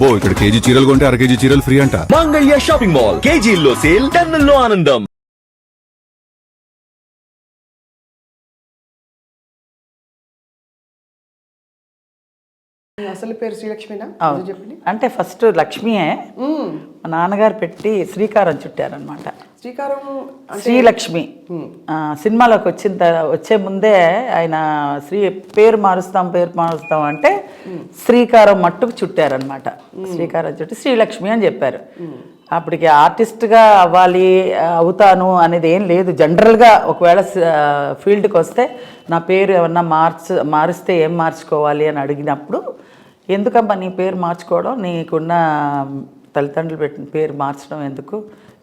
అబ్బో ఇక్కడ కేజీ చీరలు కొంటే అర కేజీ చీరలు ఫ్రీ అంట. మంగళ్య షాపింగ్ మాల్, కేజీల్లో సేల్, టన్నుల్లో ఆనందం. అసలు పేరు శ్రీలక్ష్మినా? చెప్పండి. అంటే ఫస్ట్ లక్ష్మియే మా నాన్నగారు పెట్టి శ్రీకారం చుట్టారనమాట. శ్రీకారం శ్రీలక్ష్మి సినిమాలోకి వచ్చే ముందే ఆయన పేరు మారుస్తాం అంటే శ్రీకారం మట్టుకు చుట్టారనమాట. శ్రీకారం చుట్టి శ్రీలక్ష్మి అని చెప్పారు. అప్పటికి ఆర్టిస్ట్గా అవుతాను అనేది ఏం లేదు. జనరల్గా ఒకవేళ ఫీల్డ్కి వస్తే నా పేరు ఏమన్నా మారిస్తే ఏం మార్చుకోవాలి అని అడిగినప్పుడు, ఎందుకమ్మా నీ పేరు మార్చుకోవడం, నీకున్న తల్లిదండ్రులు పెట్టిన పేరు మార్చడం ఎందుకు,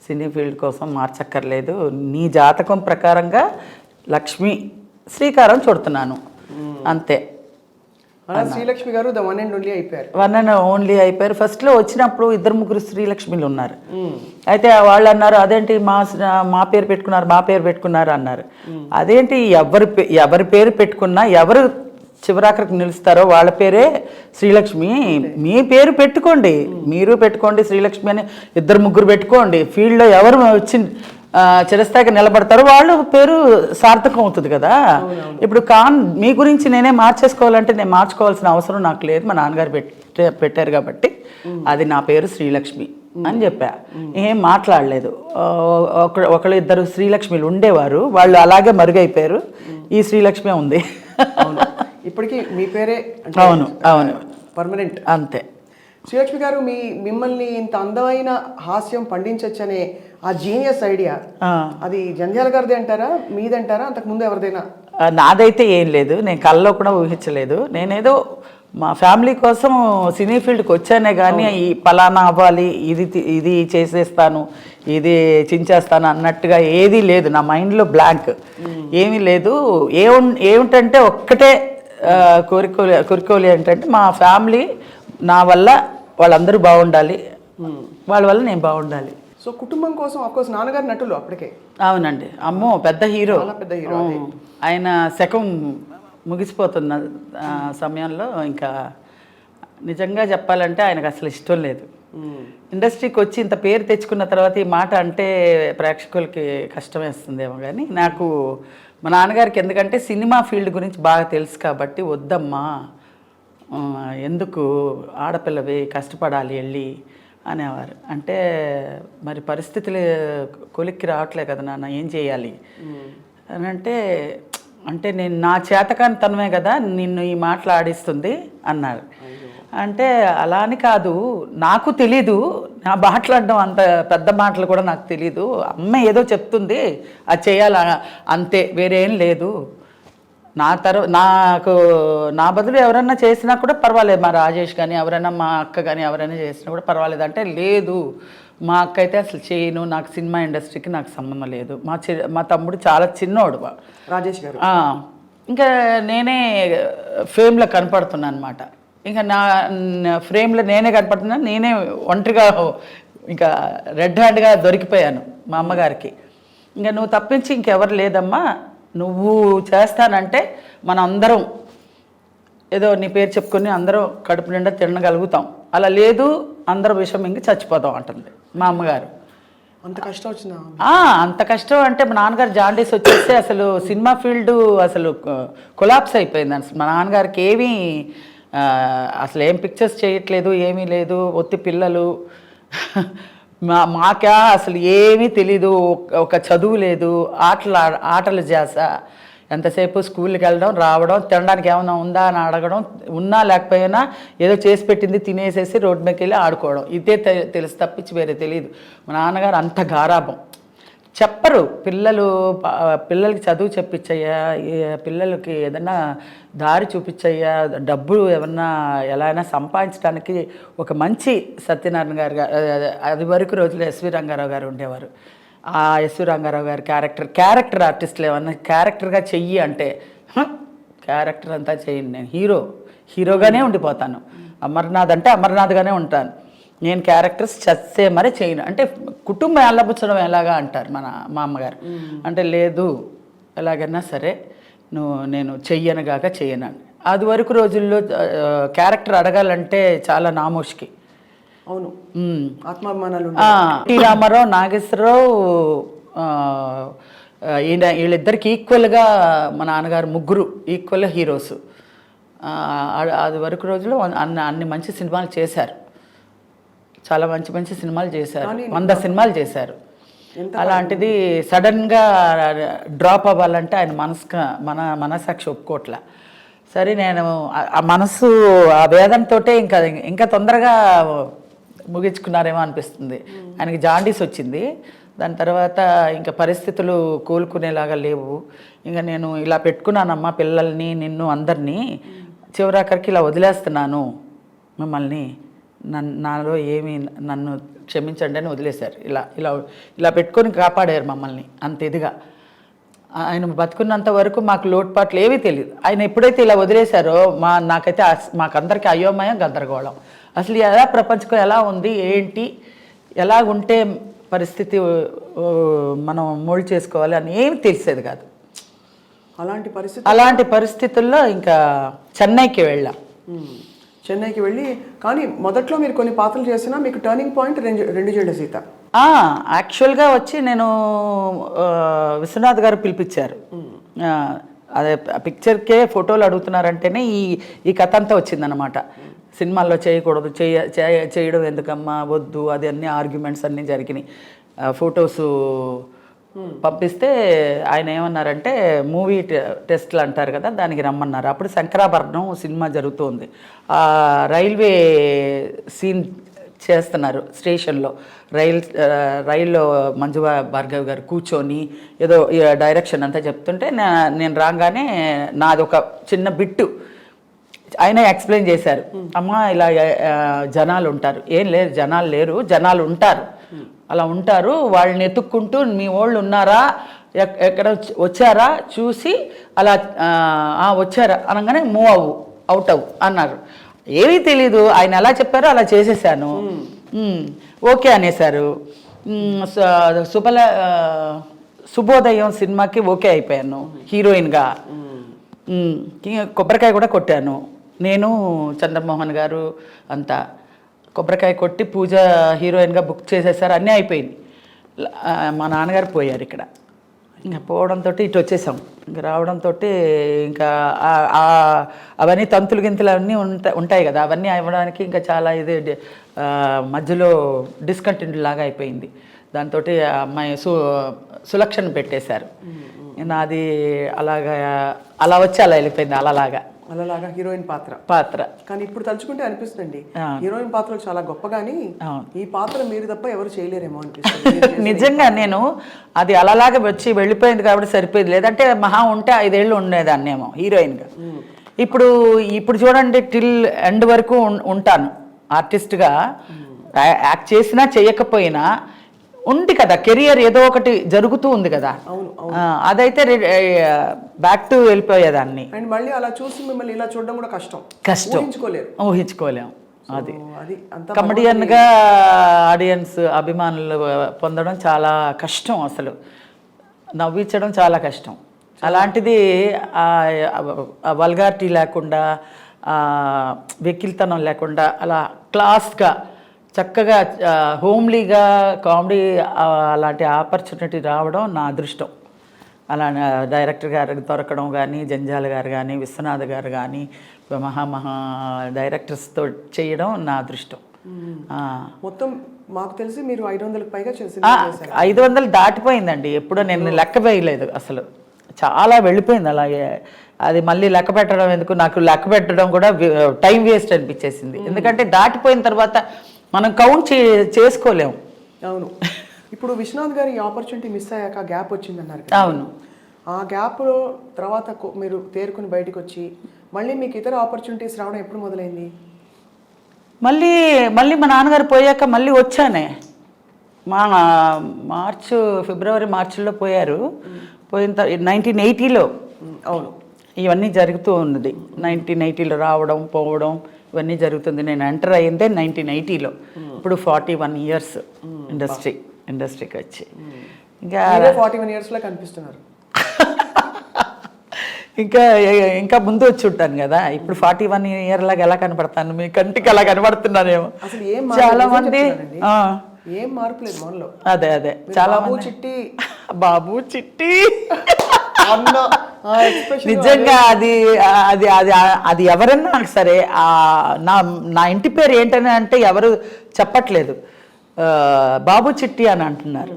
సినీ ఫీల్డ్ కోసం మార్చక్కర్లేదు, నీ జాతకం ప్రకారంగా లక్ష్మి శ్రీకారం చుడుతున్నాను అంతే. శ్రీలక్ష్మి గారు ద వన్ అండ్ ఓన్లీ అయిపోయారు. వన్ అండ్ ఓన్లీ అయిపోయారు. ఫస్ట్లో వచ్చినప్పుడు 2-3 శ్రీలక్ష్మిలు ఉన్నారు. అయితే వాళ్ళు అన్నారు, అదేంటి మా పేరు పెట్టుకున్నారు అన్నారు. అదేంటి ఎవరి పేరు పెట్టుకున్నా ఎవరు చివరాఖరికి నిలుస్తారో వాళ్ళ పేరే శ్రీలక్ష్మి. మీ పేరు పెట్టుకోండి, మీరు పెట్టుకోండి శ్రీలక్ష్మి అని 2-3 పెట్టుకోండి. ఫీల్డ్లో ఎవరు వచ్చి చిరస్థాయిగా నిలబడతారో వాళ్ళు పేరు సార్థకం అవుతుంది కదా. ఇప్పుడు మీ గురించి నేనే మార్చేసుకోవాలంటే నేను మార్చుకోవాల్సిన అవసరం నాకు లేదు. మా నాన్నగారు పెట్టారు కాబట్టి అది నా పేరు శ్రీలక్ష్మి అని చెప్పా. ఏం మాట్లాడలేదు. ఒకళ్ళు 2 శ్రీలక్ష్మిలు ఉండేవారు, వాళ్ళు అలాగే మరుగైపోయారు. ఈ శ్రీలక్ష్మి ఉంది. ఇప్పటికీ మీ పేరే అవును పర్మనెంట్ అంతే. శ్రీలక్ష్మి గారు మిమ్మల్ని ఇంత అందమైన హాస్యం పండించచ్చనే ఆ జీనియస్ ఐడియా అది జంధ్యాల గారిదే అంటారా, మీదంటారా, అంతకుముందు ఎవరిదైనా? నాదైతే ఏం లేదు, నేను కళ్ళలో కూడా ఊహించలేదు. నేనేదో మా ఫ్యామిలీ కోసం సినీ ఫీల్డ్కి వచ్చానే కానీ ఈ పలానా అవ్వాలి, ఇది చేసేస్తాను, ఇది చించేస్తాను అన్నట్టుగా ఏదీ లేదు. నా మైండ్లో బ్లాంక్ ఏమీ లేదు. ఏమిటంటే ఒక్కటే కోరికోలి ఏంటంటే మా ఫ్యామిలీ నా వల్ల వాళ్ళందరూ బాగుండాలి, వాళ్ళ వల్ల నేను బాగుండాలి. సో కుటుంబం కోసం అఫ్కోర్స్ నాన్నగారు నటులు అప్పటికే. అవునండి, అమ్మో పెద్ద హీరో. ఆయన శకం ముగిసిపోతున్న సమయంలో ఇంకా నిజంగా చెప్పాలంటే ఆయనకు అసలు ఇష్టం లేదు. ఇండస్ట్రీకి వచ్చి ఇంత పేరు తెచ్చుకున్న తర్వాత ఈ మాట అంటే ప్రేక్షకులకి కష్టం వేస్తుందేమో, కానీ నాకు మా నాన్నగారికి ఎందుకంటే సినిమా ఫీల్డ్ గురించి బాగా తెలుసు కాబట్టి, వద్దమ్మా ఎందుకు ఆడపిల్లవి కష్టపడాలి వెళ్ళి అనేవారు. అంటే మరి పరిస్థితులు కొలిక్కి రావట్లే కదా నాన్న, ఏం చేయాలి అని అంటే నేను నా చేతకానితనమే కదా నిన్ను ఈ మాటలు ఆడిస్తుంది అన్నారు. అంటే అలా అని కాదు, నాకు తెలీదు, నా మాట్లాడడం అంత పెద్ద మాటలు కూడా నాకు తెలీదు. అమ్మ ఏదో చెప్తుంది అది చేయాలి అంతే, వేరేం లేదు. నాకు నా బదులు ఎవరన్నా చేసినా కూడా పర్వాలేదు, మా రాజేష్ కానీ ఎవరైనా మా అక్క కానీ ఎవరైనా చేసినా కూడా పర్వాలేదు అంటే, లేదు మా అక్క అయితే అసలు చేయను, నాకు సినిమా ఇండస్ట్రీకి నాకు సంబంధం లేదు. మా తమ్ముడు చాలా చిన్నోడు రాజేష్ గారు. ఇంకా నేనే ఫేమ్లో కనపడుతున్నాను అనమాట. ఇంకా నా ఫ్రేమ్లో నేనే కనపడుతున్నాను, నేనే ఒంటరిగా ఇంకా రెడ్ హ్యాండ్గా దొరికిపోయాను మా అమ్మగారికి. ఇంకా నువ్వు తప్పించి ఇంకెవరు లేదమ్మా, నువ్వు చేస్తానంటే మనం అందరం ఏదో నీ పేరు చెప్పుకొని అందరం కడుపు నిండా తినగలుగుతాం, అలా లేదు అందరూ విషం ఇంక చచ్చిపోతాం అంటుంది మా అమ్మగారు. అంత కష్టం వచ్చిందా? అంత కష్టం అంటే మా నాన్నగారు జాండీస్ వచ్చేస్తే అసలు సినిమా ఫీల్డ్ అసలు కొలాప్స్ అయిపోయింది. అసలు మా నాన్నగారికి ఏమీ అసలు ఏం పిక్చర్స్ చేయట్లేదు, ఏమీ లేదు, ఒత్తి పిల్లలు మాకా అసలు ఏమీ తెలీదు, ఒక చదువు లేదు, ఆటలు చేస, ఎంతసేపు స్కూల్కి వెళ్ళడం రావడం, తినడానికి ఏమైనా ఉందా అని అడగడం, ఉన్నా లేకపోయినా ఏదో చేసి పెట్టింది తినేసేసి రోడ్డు మీదకి వెళ్ళి ఆడుకోవడం, ఇదే తెలుసు తప్పించి వేరే తెలియదు. మా నాన్నగారు అంత గారాభం. చెప్పరు పిల్లలకి చదువు చెప్పించయ్యా, పిల్లలకి ఏదన్నా దారి చూపించయ్యా, డబ్బులు ఏమన్నా ఎలా అయినా సంపాదించడానికి ఒక మంచి సత్యనారాయణ గారు, అది వరకు రోజులు ఎస్వి రంగారావు గారు ఉండేవారు. ఆ ఎస్వి రంగారావు గారి క్యారెక్టర్ ఆర్టిస్టులు ఏమన్నా క్యారెక్టర్గా చెయ్యి అంటే క్యారెక్టర్ అంతా చెయ్యండి, నేను హీరోగానే ఉండిపోతాను, అమర్నాథ్ అంటే అమర్నాథ్గానే ఉంటాను, నేను క్యారెక్టర్స్ చచ్చే మరీ చేయను అంటే కుటుంబం ఎల్లబుచ్చడం ఎలాగా అంటారు మా అమ్మగారు. అంటే లేదు ఎలాగైనా సరే నేను చెయ్యనుగాక చెయ్యను. అది వరకు రోజుల్లో క్యారెక్టర్ అడగాలంటే చాలా నామోష్కి, అవును, ఆత్మాభిమానాలు టి రామారావు, నాగేశ్వరరావు, వీళ్ళిద్దరికి ఈక్వల్గా మా నాన్నగారు ముగ్గురు ఈక్వల్గా హీరోస్. అది వరకు రోజులు అన్ని మంచి సినిమాలు చేశారు, చాలా మంచి మంచి సినిమాలు చేశారు, 100 సినిమాలు చేశారు. అలాంటిది సడన్గా డ్రాప్ అవ్వాలంటే ఆయన మనసాక్షి ఒప్పుకోట్ల. సరే నేను ఆ మనసు ఆ వేదంతోటే ఇంకా తొందరగా ముగించుకున్నారేమో అనిపిస్తుంది. ఆయనకి జాండీస్ వచ్చింది, దాని తర్వాత ఇంకా పరిస్థితులు కోలుకునేలాగా లేవు. ఇంకా నేను ఇలా పెట్టుకున్నానమ్మా పిల్లల్ని, నిన్ను అందరినీ, చివరాఖరికి ఇలా వదిలేస్తున్నాను మిమ్మల్ని, నాలో ఏమి, నన్ను క్షమించండి అని వదిలేశారు. ఇలా ఇలా ఇలా పెట్టుకొని కాపాడారు మమ్మల్ని అంత ఇదిగా. ఆయన బతుకున్నంత వరకు మాకు లోటుపాట్లు ఏవీ తెలియదు. ఆయన ఎప్పుడైతే ఇలా వదిలేశారో నాకైతే మాకందరికీ అయోమయం, గందరగోళం. అసలు ఎలా ప్రపంచం ఎలా ఉంది, ఏంటి, ఎలా ఉంటే పరిస్థితి మనం మోల్డ్ చేసుకోవాలి అని ఏమి తెలిసేది కాదు. అలాంటి పరిస్థితుల్లో ఇంకా చెన్నైకి వెళ్ళాం. చెన్నైకి వెళ్ళి, కానీ మొదట్లో మీరు కొన్ని పాత్రలు చేసినా మీకు టర్నింగ్ పాయింట్ రెండు జేళ్ల సీత. యాక్చువల్గా వచ్చి నేను విశ్వనాథ్ గారు పిలిపించారు. అదే పిక్చర్కే ఫోటోలు అడుగుతున్నారంటేనే ఈ కథ అంతా వచ్చిందనమాట. సినిమాల్లో చేయకూడదు, చేయడం ఎందుకమ్మా, వద్దు, అది అన్ని ఆర్గ్యుమెంట్స్ అన్నీ జరిగినాయి. ఫొటోసు పంపిస్తే ఆయన ఏమన్నారంటే మూవీ టెస్ట్లు అంటారు కదా, దానికి రమ్మన్నారు. అప్పుడు శంకరాభరణం సినిమా జరుగుతుంది, రైల్వే సీన్ చేస్తున్నారు స్టేషన్లో. రైల్లో మంజు భార్గవ్ గారు కూర్చొని ఏదో డైరెక్షన్ అంతా చెప్తుంటే నేను రాగానే నాది ఒక చిన్న బిట్టు ఆయన ఎక్స్ప్లెయిన్ చేశారు. అమ్మ ఇలా జనాలు ఉంటారు, ఏం లేరు జనాలు లేరు, జనాలు ఉంటారు, అలా ఉంటారు, వాళ్ళని ఎత్తుక్కుంటూ మీ వాళ్ళు ఉన్నారా, ఎక్కడ వచ్చారా చూసి అలా వచ్చారా అనగానే అవుట్ అవ్వు అన్నారు. ఏమీ తెలీదు, ఆయన ఎలా చెప్పారో అలా చేసేసాను. ఓకే అనేసారు. శుభోదయం సినిమాకి ఓకే అయిపోయాను హీరోయిన్గా. కొబ్బరికాయ కూడా కొట్టాను నేను, చంద్రమోహన్ గారు అంతా కొబ్బరికాయ కొట్టి పూజ హీరోయిన్గా బుక్ చేసేసారు, అన్నీ అయిపోయింది. మా నాన్నగారు పోయారు ఇక్కడ. ఇంకా పోవడంతో ఇటు వచ్చేసాం. ఇంకా రావడంతో ఇంకా అవన్నీ తంతులు గింతులు అన్నీ ఉంటాయి కదా, అవన్నీ అవ్వడానికి ఇంకా చాలా ఇది మధ్యలో డిస్కంటిన్యూ లాగా అయిపోయింది. దాంతో అమ్మాయి సులక్షణ పెట్టేశారు. నాది అలా వచ్చి అలా వెళ్ళిపోయింది, అలాగా హీరోయిన్ పాత్ర. కానీ ఇప్పుడు తలుచుకుంటే అనిపిస్తుంది హీరోయిన్ పాత్రలు చాలా గొప్పగాని ఈ పాత్ర మీరు తప్ప ఎవరు చేయలేరేమో అనిపిస్తుంది. నిజంగా నేను అది అలాగే వచ్చి వెళ్ళిపోయింది కాబట్టి సరిపోయింది, లేదంటే మహా ఉంటే 5 ఏళ్ళు ఉండేదాన్నేమో హీరోయిన్గా. ఇప్పుడు చూడండి టిల్ ఎండ్ వరకు ఉంటాను ఆర్టిస్ట్గా. యాక్ట్ చేసినా చేయకపోయినా ఉంది కదా, కెరియర్ ఏదో ఒకటి జరుగుతూ ఉంది కదా. అదైతే బ్యాక్ టు వెళ్ళిపోయేదాన్ని. అండ్ మళ్ళీ అలా చూసి మిమ్మల్ని ఇలా చూడడం కూడా కష్టం, ఊహించుకోలేము. అది కమెడియన్గా ఆడియన్స్ అభిమానులు పొందడం చాలా కష్టం, అసలు నవ్వించడం చాలా కష్టం. అలాంటిది వల్గారిటీ లేకుండా, వెకిల్తనం లేకుండా అలా క్లాస్గా చక్కగా హోమ్లీగా కామెడీ అలాంటి ఆపర్చునిటీ రావడం నా అదృష్టం. అలా డైరెక్టర్ గారికి దొరకడం కానీ, జంజాల గారు కానీ, విశ్వనాథ్ గారు కానీ, మహా డైరెక్టర్స్తో చేయడం నా అదృష్టం. మొత్తం మాకు తెలిసి మీరు 500కి పైగా 500 దాటిపోయిందండి. ఎప్పుడో నేను లెక్క వేయలేదు, అసలు చాలా వెళ్ళిపోయింది అలాగే. అది మళ్ళీ లెక్క పెట్టడం ఎందుకు, నాకు లెక్క పెట్టడం కూడా టైం వేస్ట్ అనిపించేసింది. ఎందుకంటే దాటిపోయిన తర్వాత మనం కౌంట్ చేసుకోలేము. అవును. ఇప్పుడు విశ్వనాథ్ గారి ఆపర్చునిటీ మిస్ అయ్యాక గ్యాప్ వచ్చిందన్నారు. అవును. ఆ గ్యాప్లో తర్వాత మీరు తేరుకుని బయటకు వచ్చి మళ్ళీ మీకు ఇతర ఆపర్చునిటీస్ రావడం ఎప్పుడు మొదలైంది? మళ్ళీ మా నాన్నగారు పోయాక మళ్ళీ వచ్చానే. ఫిబ్రవరి మార్చిలో పోయారు. పోయిన 1980లో అవును ఇవన్నీ జరుగుతూ ఉన్నది. 1980లో రావడం పోవడం ఇవన్నీ జరుగుతుంది. నేను ఎంటర్ అయ్యిందే 1980లో. ఇప్పుడు 41 ఇయర్స్ ఇండస్ట్రీకి వచ్చి. ఇంకా 41 ఇయర్స్లో కనిపిస్తున్నారు. ఇంకా ఇంకా ముందు వచ్చి ఉంటాను కదా, ఇప్పుడు 41 ఇయర్ లాగా ఎలా కనపడతాను, మీ కంటికి అలా కనపడుతున్నానేమో. అసలు ఏం చాలా మంది ఏం మార్పు లేదు మనలో. అదే చాలా బాబు చిట్టి బాబు చిట్టి అన్న expression నిజంగా అది అది అది అది ఎవరన్నా సరే నా నా ఇంటి పేరు ఏంటని అంటే ఎవరు చెప్పట్లేదు, బాబు చిట్టి అని అంటున్నారు.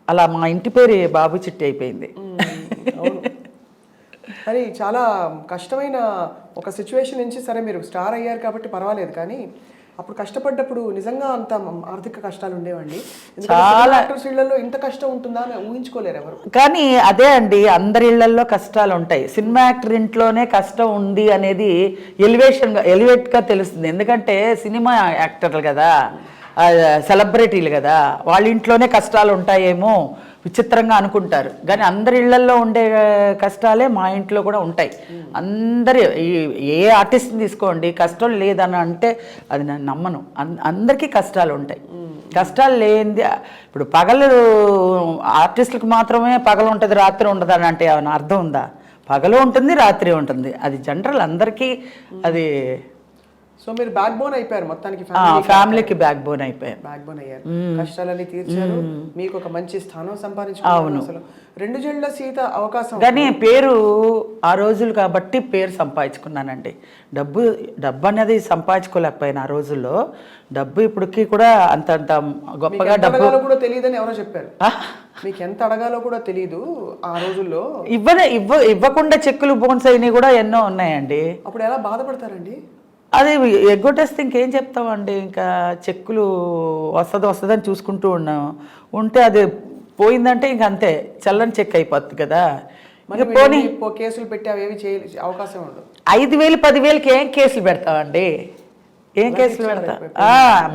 అలా మా ఇంటి పేరు బాబు చిట్టి అయిపోయింది. అవును. మరి చాలా కష్టమైన ఒక సిచ్యువేషన్ నుంచి సరే మీరు స్టార్ అయ్యారు కాబట్టి పర్వాలేదు, కానీ అప్పుడు కష్టపడ్డప్పుడు నిజంగా అంత ఆర్థిక కష్టాలు ఉండేవండి. చాలా యాక్టర్స్ ఇళ్లలో ఇంత కష్టం ఉంటుందా అని ఊహించుకోలేరు ఎవరు. కానీ అదే అండి, అందరి ఇళ్లలో కష్టాలు ఉంటాయి. సినిమా యాక్టర్ ఇంట్లోనే కష్టం ఉంది అనేది ఎలివేట్గా తెలుస్తుంది. ఎందుకంటే సినిమా యాక్టర్లు కదా, సెలబ్రిటీలు కదా, వాళ్ళ ఇంట్లోనే కష్టాలు ఉంటాయేమో విచిత్రంగా అనుకుంటారు. కానీ అందరి ఇళ్లల్లో ఉండే కష్టాలే మా ఇంట్లో కూడా ఉంటాయి. అందరి ఏ ఆర్టిస్ట్ని తీసుకోండి, కష్టం లేదని అంటే అది నేను నమ్మను. అందరికీ కష్టాలు ఉంటాయి. కష్టాలు లేనిది ఇప్పుడు పగలు ఆర్టిస్టులకు మాత్రమే పగలు ఉంటుంది రాత్రి ఉండదు అని అంటే ఏమైనా అర్థం ఉందా? పగలు ఉంటుంది రాత్రి ఉంటుంది, అది జనరల్ అందరికీ. అది సో మీరు బ్యాక్ బోన్ అయిపోయారు మొత్తానికి, ఫ్యామిలీకి బ్యాక్ బోన్ అయిపోయారు, బ్యాక్ బోన్ అయ్యారు. కష్టాలన్నీ తీర్చారు, మీకు ఒక మంచి స్థానం సంపాదించుకున్నారు. అసలు 2 జళ్ల సీత అవకాశం. కానీ పేరు ఆ రోజులు కాబట్టి పేరు సంపాదించుకున్నానండి. డబ్బు అనేది సంపాదించుకోలేకపోయినా ఆ రోజుల్లో, డబ్బు ఇప్పటికి కూడా అంత గొప్పగా డబ్బు కూడా తెలియదని ఎవరో చెప్పారు. మీకు ఎంత అడగాలో కూడా తెలియదు ఆ రోజుల్లో. ఇవ్వకుండా చెక్కులు బోన్స్ అయినవి కూడా ఎన్నో ఉన్నాయండి. అప్పుడు ఎలా బాధపడతారండి? అది ఎగ్గొట్టేస్తే ఇంకేం చెప్తామండి, ఇంకా చెక్కులు వస్తుందని చూసుకుంటూ ఉంటే అది పోయిందంటే ఇంక అంతే, చల్లని చెక్ అయిపోతుంది కదా. పోనీ కేసులు పెట్టి అవి అవకాశం ఉండదు. 5,000 10,000కి ఏం కేసులు పెడతామండి? ఏం కేసులు పెడతాం?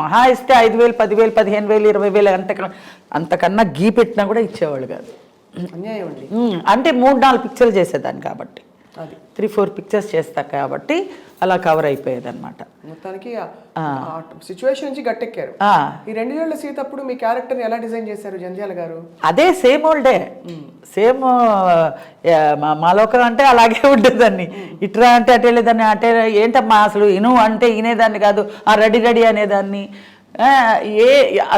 మహా ఇస్తే 5,000 10,000 15,000 20,000 అంతకన్నా గీ పెట్టినా కూడా ఇచ్చేవాళ్ళు కాదు. అన్యాయం అండి. అంటే 3-4 పిక్చర్లు చేసేదాన్ని కాబట్టి, 3-4 పిక్చర్స్ చేస్తా కాబట్టి అలా కవర్ అయిపోయేది అనమాట. మొత్తానికి సిచ్యువేషన్ నుంచి గట్టెక్కారు. ఈ 2 జళ్ల సీత అప్పుడు మీ క్యారెక్టర్ ఎలా డిజైన్ చేశారు జంధ్యాల గారు? అదే సేమ్ ఓల్డే, సేమ్ మాలోకం అంటే అలాగే ఉండేదాన్ని. ఇట్రా అంటే అటే లేదాన్ని, అంటే ఏంటమ్మా అసలు ఇను అంటే వినేదాన్ని కాదు, రెడీ అనేదాన్ని.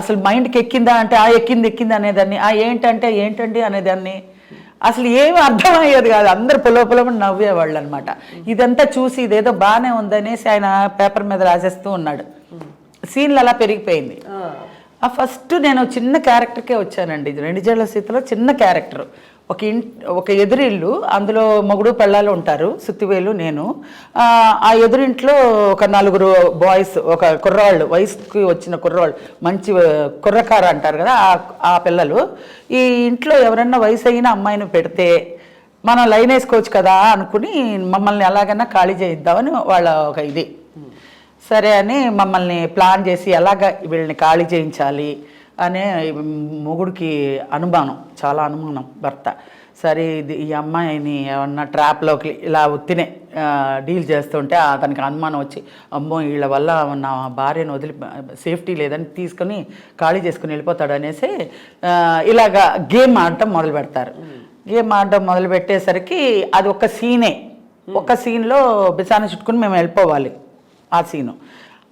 అసలు మైండ్కి ఎక్కిందా అంటే ఎక్కింది అనేదాన్ని. ఏంటంటే ఏంటండి అనేదాన్ని. అసలు ఏమి అర్థమయ్యేది కాదు, అందరు పొలమని నవ్వేవాళ్ళు అనమాట. ఇదంతా చూసి ఇదేదో బాగానే ఉందనేసి ఆయన పేపర్ మీద రాసేస్తూ ఉన్నాడు. సీన్లు అలా పెరిగిపోయింది. ఫస్ట్ నేను చిన్న క్యారెక్టర్కే వచ్చానండి. 2 జళ్ల సీతలో చిన్న క్యారెక్టర్, ఒక ఎదురిల్లు, అందులో మొగుడు పెళ్ళాలు ఉంటారు, సుత్తివేలు నేను. ఆ ఎదురింట్లో ఒక 4 బాయ్స్, ఒక కుర్రాళ్ళు, వయసుకి వచ్చిన కుర్రాళ్ళు, మంచి కుర్రకార అంటారు కదా ఆ పిల్లలు. ఈ ఇంట్లో ఎవరన్నా వయసు అయిన అమ్మాయిని పెడితే మనం లైన్ వేసుకోవచ్చు కదా అనుకుని మమ్మల్ని ఎలాగైనా ఖాళీ చేయిద్దామని వాళ్ళ ఒక ఇది. సరే అని మమ్మల్ని ప్లాన్ చేసి ఎలాగ వీళ్ళని ఖాళీ చేయించాలి అనే మొగుడికి అనుమానం, చాలా అనుమానం భర్త. సరే ఈ అమ్మాయిని ఏమన్నా ట్రాప్లోకి ఇలా ఉత్తినే డీల్ చేస్తుంటే అతనికి అనుమానం వచ్చి, అమ్మో వీళ్ళ వల్ల నా భార్యను వదిలి సేఫ్టీ లేదని తీసుకొని ఖాళీ చేసుకుని వెళ్ళిపోతాడు అనేసి ఇలాగా గేమ్ ఆడటం మొదలు పెడతారు. గేమ్ ఆడటం మొదలు పెట్టేసరికి అది ఒక సీనే, ఒక సీన్లో బిసాన్ని చుట్టుకుని మేము వెళ్ళిపోవాలి ఆ సీను.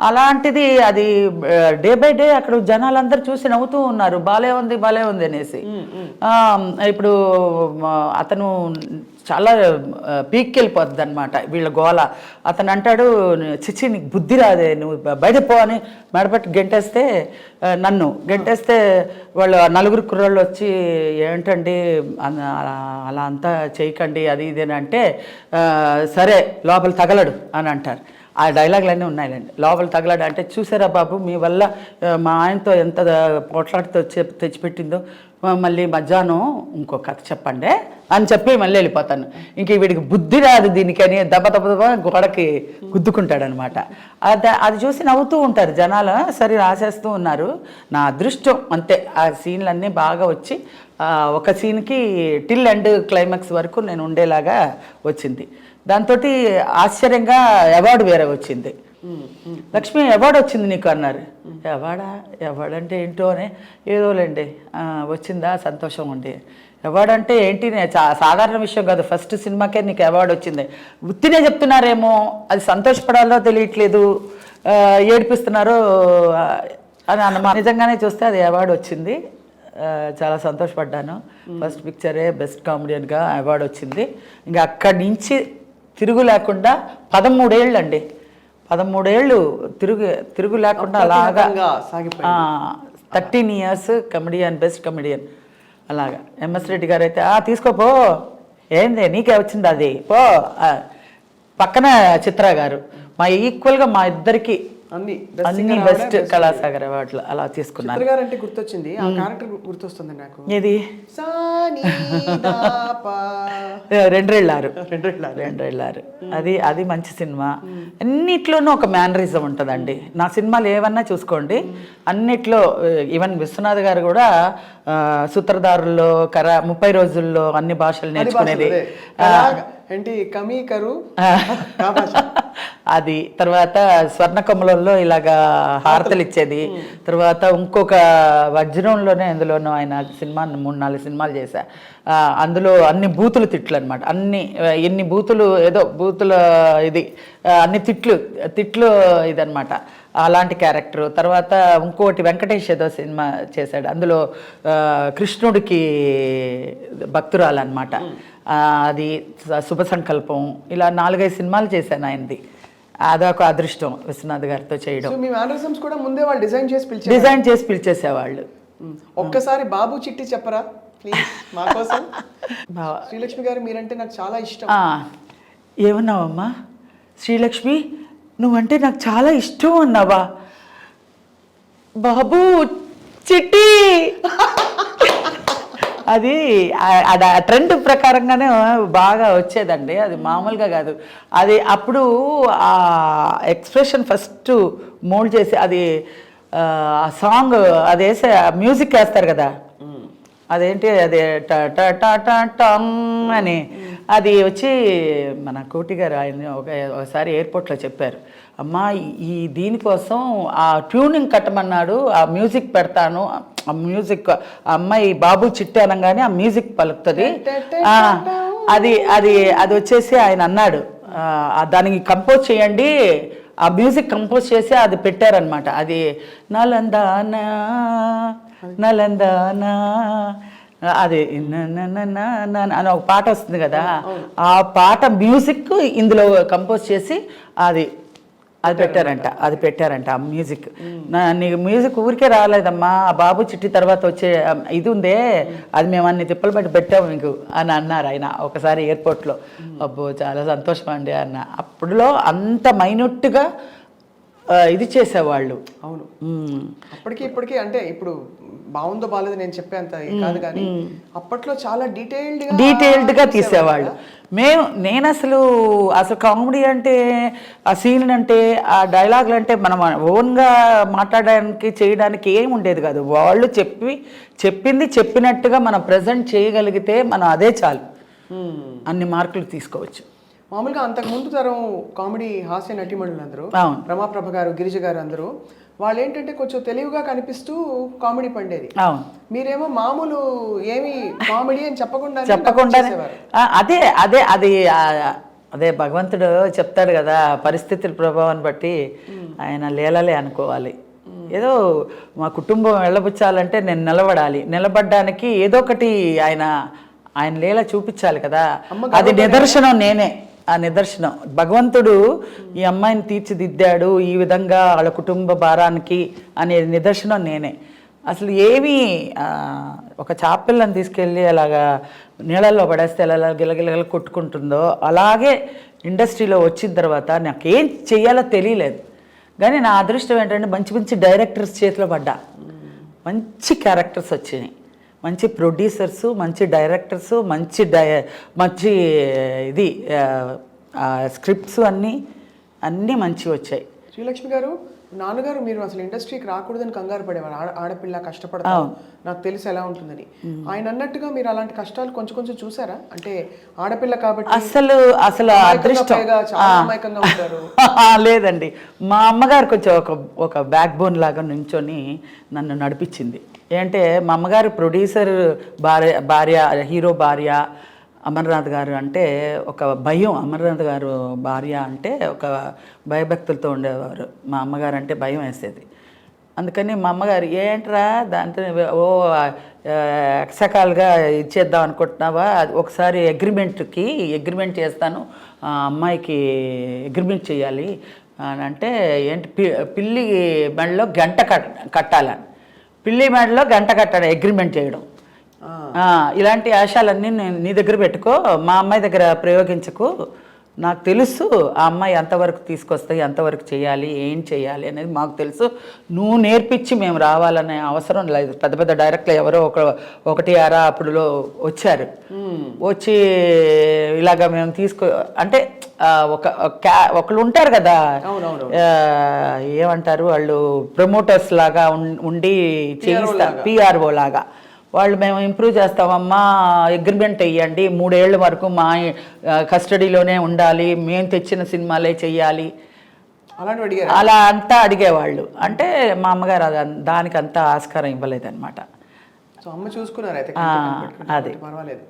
అలాంటిది అది డే బై డే అక్కడ జనాలందరూ చూసి నవ్వుతూ ఉన్నారు, బాలే ఉంది అనేసి. ఇప్పుడు అతను చాలా పీక్కి వెళ్ళిపోద్ది అనమాట వీళ్ళ గోల. అతను అంటాడు, చిచ్చి నీకు బుద్ధి రాదే, నువ్వు బయట పో అని మెడపెట్టి గెంటేస్తే, నన్ను గెంటేస్తే వాళ్ళు 4 కుర్రాళ్ళు వచ్చి ఏంటండి అలా అంతా చేయకండి అది ఇది అని అంటే, సరే లోపల తగలడు అని అంటారు. ఆ డైలాగులన్నీ ఉన్నాయండి. లోపల తగలాడు అంటే, చూసారా బాబు మీ వల్ల మా ఆయనతో ఎంత పోట్లాడితో తెచ్చిపెట్టిందో, మళ్ళీ మధ్యాహ్నం ఇంకో కథ చెప్పండి అని చెప్పి మళ్ళీ వెళ్ళిపోతాను. ఇంక వీడికి బుద్ధి రాదు దీనికని దెబ్బ గోడకి గుద్దుకుంటాడనమాట. అది చూసి నవ్వుతూ ఉంటారు జనాలు. సరే రాసేస్తూ ఉన్నారు. నా అదృష్టం అంతే, ఆ సీన్లన్నీ బాగా వచ్చి ఒక సీన్కి టిల్ ఎండ్ క్లైమాక్స్ వరకు నేను ఉండేలాగా వచ్చింది. దాంతో ఆశ్చర్యంగా అవార్డు వేరే వచ్చింది. లక్ష్మి అవార్డు వచ్చింది నీకు అన్నారు. అవార్డంటే ఏంటో అని, ఏదోలేండి వచ్చిందా, సంతోషం ఉండి. అవార్డు అంటే ఏంటి సాధారణ విషయం కాదు. ఫస్ట్ సినిమాకే నీకు అవార్డు వచ్చింది. ఉత్తినే చెప్తున్నారేమో, అది సంతోషపడాలో తెలియట్లేదు, ఏడిపిస్తున్నారో అని అన్నమాట. నిజంగానే చూస్తే అది అవార్డు వచ్చింది. చాలా సంతోషపడ్డాను. ఫస్ట్ పిక్చరే బెస్ట్ కామెడియన్గా అవార్డు వచ్చింది. ఇంకా అక్కడి నుంచి తిరుగు లేకుండా 13 ఏళ్ళు అండి, 13 ఏళ్ళు తిరుగు లేకుండా అలాగా 13 years కమెడియన్, బెస్ట్ కమెడియన్ అలాగా. ఎంఎస్ రెడ్డి గారు అయితే తీసుకోపో, ఏంది నీకే వచ్చింది అది పో. పక్కన చిత్ర గారు మా ఈక్వల్గా మా ఇద్దరికి అన్ని బెస్ట్ కళాసాగర్ అవార్డులు అలా తీసుకున్నారు. చిత్ర గారు అంటే గుర్తొచ్చింది, ఆ క్యారెక్టర్ గుర్తొస్తుంది నాకు. ఏది? రెండ్రేళ్ళారు. అది మంచి సినిమా. అన్నిట్లోనూ ఒక మేనరిజం ఉంటుందండి. నా సినిమాలు ఏమన్నా చూసుకోండి, అన్నిట్లో ఈవెన్ విశ్వనాథ్ గారు కూడా సూత్రధారుల్లో 30 రోజుల్లో అన్ని భాషలు నేర్చుకునేది. ఏంటి కమీకరు అది. తర్వాత స్వర్ణకమలంలో ఇలాగా హారతలు ఇచ్చేది. తర్వాత ఇంకొక వజ్రంలోనే అందులోనూ ఆయన సినిమా 3-4 సినిమాలు చేశా. అందులో అన్ని బూతులు తిట్లు అనమాట. ఎన్ని బూతులు, ఏదో బూతుల ఇది అన్ని తిట్లు ఇదనమాట, అలాంటి క్యారెక్టర్. తర్వాత ఇంకోటి వెంకటేష్ ఏదో సినిమా చేశాడు, అందులో కృష్ణుడికి భక్తురాలన్నమాట. అది శుభ సంకల్పం. ఇలా 4-5 సినిమాలు చేశాను ఆయనది. అదొక అదృష్టం విశ్వనాథ్ గారితో చేయడం. మీ మేనరిజమ్స్ కూడా ముందే వాళ్ళు డిజైన్ చేసి పిలిచేసేవాళ్ళు. ఒక్కసారి బాబు చిట్టి చెప్పరా ప్లీజ్ మా కోసం. శ్రీలక్ష్మి గారు మీరంటే నాకు చాలా ఇష్టం. ఏమన్నావమ్మా? శ్రీలక్ష్మి నువ్వంటే నాకు చాలా ఇష్టం అన్నావా? బాబు చిట్టి అది ట్రెండ్ ప్రకారంగానే బాగా వచ్చేదండి, అది మామూలుగా కాదు. అది అప్పుడు ఆ ఎక్స్ప్రెషన్ ఫస్ట్ మోల్డ్ చేసి అది ఆ సాంగ్ అది వేసే మ్యూజిక్ వేస్తారు కదా, అదేంటి అది టంగ్ అని అది వచ్చి మన కోటి గారు ఆయన ఒకసారి ఎయిర్పోర్ట్లో చెప్పారు, అమ్మా ఈ దీనికోసం ఆ ట్యూనింగ్ కట్టమన్నాడు, ఆ మ్యూజిక్ పెడతాను, ఆ మ్యూజిక్ అమ్మాయి బాబు చిట్టి అనగానే ఆ మ్యూజిక్ పలుకుతుంది, అది అది అది వచ్చేసి ఆయన అన్నాడు దానికి కంపోజ్ చేయండి, ఆ మ్యూజిక్ కంపోజ్ చేసి అది పెట్టారనమాట. అది నలందానా నలందానా అది అని ఒక పాట వస్తుంది కదా, ఆ పాట మ్యూజిక్ ఇందులో కంపోజ్ చేసి అది పెట్టారంట ఆ మ్యూజిక్. నీకు మ్యూజిక్ ఊరికే రాలేదమ్మా, ఆ బాబు చిట్టి తర్వాత వచ్చే ఇది ఉందే అది మేము అన్ని తిప్పలు బట్టి పెట్టాము మీకు అని అన్నారు ఆయన ఒకసారి ఎయిర్పోర్ట్లో. అబ్బో చాలా సంతోషం అండి అన్న. అప్పుడులో అంత మైన్యూట్గా ఇది చేసేవాళ్ళు. అవును, అప్పటికి ఇప్పటికీ అంటే ఇప్పుడు బాగుందో బాగాలేదు నేను చెప్పేంత కాదు, కానీ అప్పట్లో చాలా డీటెయిల్డ్గా తీసేవాళ్ళు. నేను అసలు కామెడీ అంటే ఆ సీన్ అంటే ఆ డైలాగులు అంటే మనం ఓన్గా మాట్లాడడానికి చేయడానికి ఏం ఉండేది కాదు. వాళ్ళు చెప్పింది చెప్పినట్టుగా మనం ప్రజెంట్ చేయగలిగితే మనం అదే చాలు, అన్ని మార్కులు తీసుకోవచ్చు. మామూలుగా అంతకు ముందు తరం కామెడీ హాస్య నటీమణులు అందరూ, రమాప్రభ గారు, గిరిజ గారు అందరూ వాళ్ళు ఏంటంటే కొంచెం తెలివిగా కనిపిస్తూ కామెడీ పండేది. మీరేమో మామూలు ఏమి కామెడీ అని చెప్పకుండా అదే అదే అది అదే భగవంతుడు చెప్తాడు కదా, పరిస్థితుల ప్రభావాన్ని బట్టి ఆయన లీలలే అనుకోవాలి. ఏదో మా కుటుంబం వెళ్ళబుచ్చాలంటే నేను నిలబడ్డానికి ఏదో ఒకటి ఆయన లీల చూపించాలి కదా, అది నిదర్శనం నేనే. ఆ నిదర్శనం భగవంతుడు ఈ అమ్మాయిని తీర్చిదిద్దాడు ఈ విధంగా వాళ్ళ కుటుంబ భారానికి అనే నిదర్శనం నేనే. అసలు ఏమీ ఒక చాపిల్లని తీసుకెళ్ళి అలాగా నీళ్ళల్లో పడేస్తే ఎలా గిలగిలగల కొట్టుకుంటుందో అలాగే ఇండస్ట్రీలో వచ్చిన తర్వాత నాకేం చెయ్యాలో తెలియలేదు. కానీ నా అదృష్టం ఏంటంటే మంచి మంచి డైరెక్టర్స్ చేతిలో పడ్డా, మంచి క్యారెక్టర్స్ వచ్చినాయి, మంచి ప్రొడ్యూసర్సు, మంచి డైరెక్టర్సు, మంచి ఇది స్క్రిప్ట్స్ అన్నీ మంచి వచ్చాయి. శ్రీలక్ష్మి గారు, నాన్నగారు మీరు అసలు ఇండస్ట్రీకి రాకూడదని కంగారు పడేవారు, ఆడపిల్ల కష్టపడతాం నాకు తెలుసు ఎలా ఉంటుందని. ఆయన అన్నట్టుగా మీరు అలాంటి కష్టాలు కొంచెం కొంచెం చూసారా? అంటే ఆడపిల్ల కాబట్టి అసలు అదృష్టం లేదండి. మా అమ్మగారు కొంచెం ఒక బ్యాక్ బోన్ లాగా నుంచొని నన్ను నడిపించింది. ఏంటంటే మా అమ్మగారు ప్రొడ్యూసర్ భార్య హీరో భార్య అమర్నాథ్ గారు అంటే ఒక భయం. అమర్నాథ్ గారు భార్య అంటే ఒక భయభక్తులతో ఉండేవారు. మా అమ్మగారు అంటే భయం వేసేది. అందుకని మా అమ్మగారు ఏంట్రా దాంతో ఓ ఎక్సకాలుగా ఇచ్చేద్దాం అనుకుంటున్నావా, ఒకసారి అగ్రిమెంట్ చేస్తాను, ఆ అమ్మాయికి అగ్రిమెంట్ చేయాలి అని అంటే ఏంటి పిల్లి మెడలో గంట కట్టాలని, పిల్లి మెడలో గంట కట్టాలి అగ్రిమెంట్ చేయడం. ఇలాంటి ఆశాలన్నీ నీ దగ్గర పెట్టుకో, మా అమ్మాయి దగ్గర ప్రయోగించకు, నాకు తెలుసు ఆ అమ్మాయి ఎంతవరకు తీసుకొస్తాయి, ఎంతవరకు చేయాలి, ఏం చేయాలి అనేది మాకు తెలుసు, నువ్వు నేర్పించి మేము రావాలనే అవసరం లేదు. పెద్ద పెద్ద డైరెక్టర్లు ఎవరో ఒకటి అరా అప్పుడులో వచ్చారు, వచ్చి ఇలాగ మేము అంటే ఒకళ్ళు ఉంటారు కదా, ఏమంటారు వాళ్ళు, ప్రమోటర్స్ లాగా ఉండి చేయిస్తారు, పిఆర్ఓ లాగా. వాళ్ళు మేము ఇంప్రూవ్ చేస్తామమ్మా, అగ్రిమెంట్ వేయండి, 3 ఏళ్ళ వరకు మా కస్టడీలోనే ఉండాలి, మేము తెచ్చిన సినిమాలే చెయ్యాలి, అలా అంతా అడిగేవాళ్ళు. అంటే మా అమ్మగారు దానికి అంతా ఆస్కారం ఇవ్వలేదన్నమాట. సో అమ్మ చూసుకున్నారు అయితే, అది పర్వాలేదు.